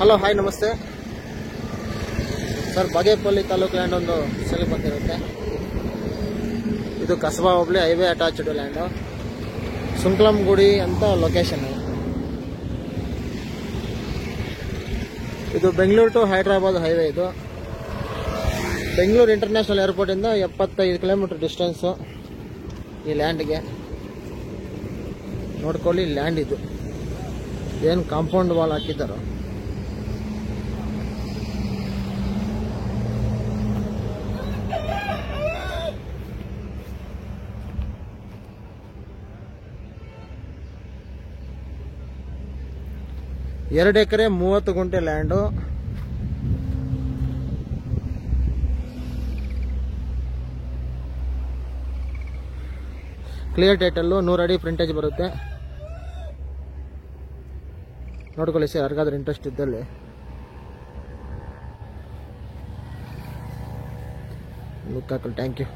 Hello hi ನಮಸ್ತೆ sir. Bagepalli taluk land ಒಂದು sale ಬಂದಿರುತ್ತೆ. ಇದು ಕಸಬಾ ಹೋಬಳಿ ಹೈವೇ ಅಟ್ಯಾಚ್ಡ್ ಲ್ಯಾಂಡು. ಸುಂಕ್ಲಂಗುಡಿ ಅಂತ ಲೊಕೇಶನ್. ಇದು ಬೆಂಗಳೂರು ಟು ಹೈದರಾಬಾದ್ ಹೈವೇ. ಇದು ಬೆಂಗಳೂರು ಇಂಟರ್ನ್ಯಾಷನಲ್ ಏರ್ಪೋರ್ಟ್ ಇಂದ 75 ಕಿಲೋಮೀಟರ್ ಡಿಸ್ಟೆನ್ಸು ಈ ಲ್ಯಾಂಡ್ಗೆ. ನೋಡ್ಕೊಳ್ಳಿ, ಲ್ಯಾಂಡ್ ಇದು ಏನು ಕಾಂಪೌಂಡ್ ವಾಲ್ ಹಾಕಿದ್ದಾರೋ. ಎರಡು ಎಕರೆ 30 ಗುಂಟೆ ಲ್ಯಾಂಡು. ಕ್ಲಿಯರ್ ಟೈಟಲ್ಲು, 100 ಅಡಿ ಫ್ರಂಟೇಜ್ ಬರುತ್ತೆ. ನೋಡ್ಕೊಳ್ಳಿ ಸರ್, ಯಾರಿಗಾದ್ರೂ ಇಂಟ್ರೆಸ್ಟ್ ಇದ್ದಲ್ಲಿ. ಲುಕ್ ಹಾಕೊಳ್ಳಿ. Thank you.